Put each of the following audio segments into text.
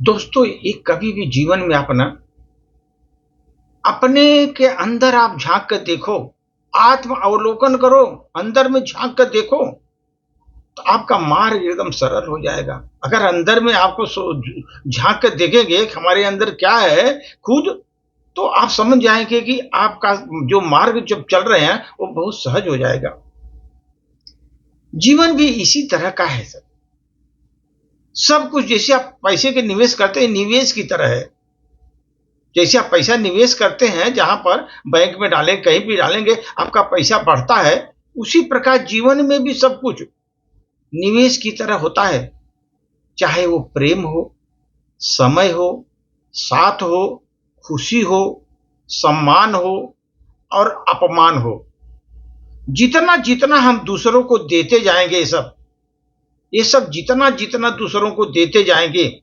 दोस्तों, ये कभी भी जीवन में आप ना अपने के अंदर आप झाँक कर देखो, आत्म अवलोकन करो, अंदर में झाँक कर देखो, तो आपका मार्ग एकदम सरल हो जाएगा। अगर अंदर में आपको झाँक कर देखेंगे कि हमारे अंदर क्या है खुद, तो आप समझ जाएँगे कि आपका जो मार्ग जब चल रहे हैं, वो बहुत सहज हो जाएगा। जीवन भी इसी तरह का है सर। सब कुछ जैसे आप पैसे के निवेश करते हैं, निवेश की तरह है। जैसे आप पैसा निवेश करते हैं, जहाँ पर बैंक में डालें, कहीं भी डालेंगे, आपका पैसा बढ़ता है, उसी प्रकार जीवन में भी सब कुछ निवेश की तरह होता है। चाहे वो प्रेम हो, समय हो, साथ हो, खुशी हो, सम्मान हो और अपमान हो। जितना-जितना हम दूसरों को देते जाएँगे ये सब जितना-जितना दूसरों को देते जाएँगे,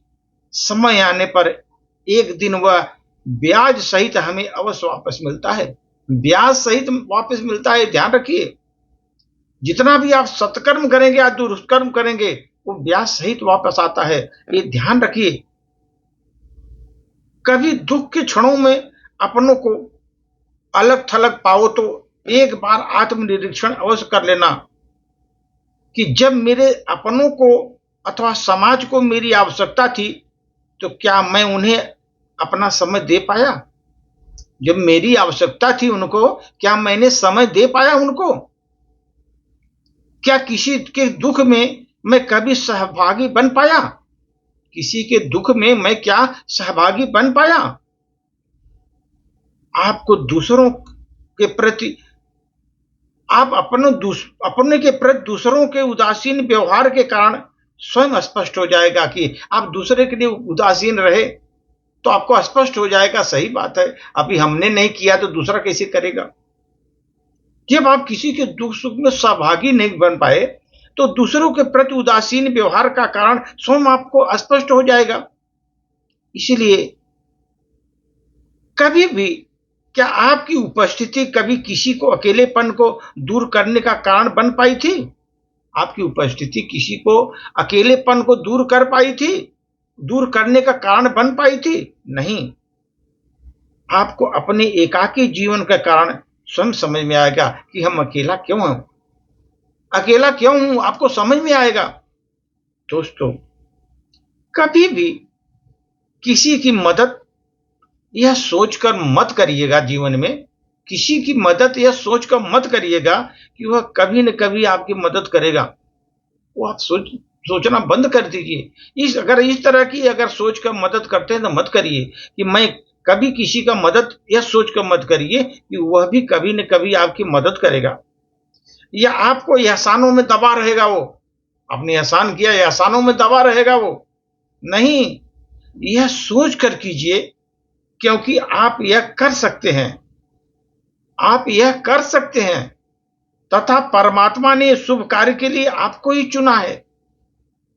समय आने पर एक दिन वह ब्याज सहित हमें अवश्य वापस मिलता है। ब्याज सहित वापस मिलता है, ध्यान रखिए। जितना भी आप सत्कर्म करेंगे या दुष्कर्म करेंगे, वो ब्याज सहित वापस आता है, ये ध्यान रखिए। कभी दुख के क्षणों में अपनों को अलग-थलग पाओ तो एक बार आत्मनिरीक्षण अवश्य कर लेना कि जब मेरे अपनों को अथवा समाज को मेरी आवश्यकता थी, तो क्या मैं उन्हें अपना समय दे पाया? जब मेरी आवश्यकता थी उनको, क्या मैंने समय दे पाया उनको? क्या किसी के दुख में मैं कभी सहभागी बन पाया? किसी के दुख में मैं क्या सहभागी बन पाया? आपको दूसरों के प्रति आप अपने के प्रति दूसरों के उदासीन व्यवहार के कारण स्वयं स्पष्ट हो जाएगा कि आप दूसरे के लिए उदासीन रहे, तो आपको स्पष्ट हो जाएगा, सही बात है, अभी हमने नहीं किया तो दूसरा कैसे करेगा? जब आप किसी के दुख-सुख में सहभागी नहीं बन पाए, तो दूसरों के प्रति उदासीन व्यवहार का कारण स्वयं आपको स्पष्ट हो जाएगा। इसीलिए कभी भी क्या आपकी उपस्थिति कभी किसी को अकेलेपन को दूर करने का कारण बन पाई थी? आपकी उपस्थिति किसी को अकेलेपन को दूर कर पाई थी? दूर करने का कारण बन पाई थी? नहीं। आपको अपने एकाकी जीवन के कारण स्वयं समझ में आएगा कि हम अकेला क्यों हूं, अकेला क्यों हूं, आपको समझ में आएगा। दोस्तों, कभी भी किसी की मदद यह सोचकर मत करिएगा जीवन में, किसी की मदद यह सोचकर मत करिएगा कि वह कभी न कभी आपकी मदद करेगा। वो आप सोचना बंद कर दीजिए। इस तरह की अगर सोचकर मदद करते हैं तो मत करिए कि मैं कभी किसी का मदद यह सोचकर मत करिए कि वह भी कभी न कभी आपकी मदद करेगा या आपको एहसानों में दबा रहेगा वो। आपने एहसान किया, एहसानों में दबा रहेगा वो। नहीं, यह सोच कर कीजिए क्योंकि आप यह कर सकते हैं। आप यह कर सकते हैं तथा परमात्मा ने शुभ कार्य के लिए आपको ही चुना है।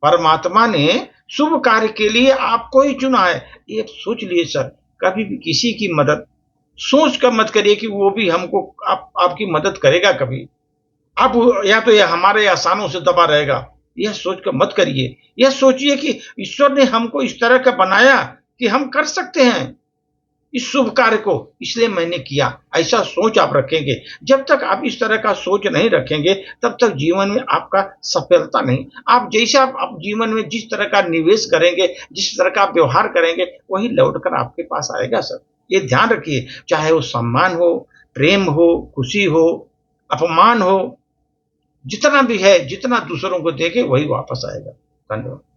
परमात्मा ने शुभ कार्य के लिए आपको ही चुना है। ये सोच लिए सर, कभी भी किसी की मदद सोच कर मत करिए कि वो भी हमको आपकी मदद करेगा कभी। आप या तो यह हमारे एहसानों से दबा रहेगा, यह सोचकर मत करिए। यह सोचिए कि ईश्वर ने हमको इस तरह का बनाया कि हम कर सकते हैं इस शुभ कार्य को, इसलिए मैंने किया। ऐसा सोच आप रखेंगे। जब तक आप इस तरह का सोच नहीं रखेंगे, तब तक जीवन में आपका सफलता नहीं। आप जैसा आप जीवन में जिस तरह का निवेश करेंगे, जिस तरह का व्यवहार करेंगे, वही लौट कर आपके पास आएगा सर। ये ध्यान रखिए, चाहे वो सम्मान हो, प्रेम हो, खुशी हो, अपमान हो, जितना भी है, जितना दूसरों को देंगे वही वापस आएगा। धन्यवाद।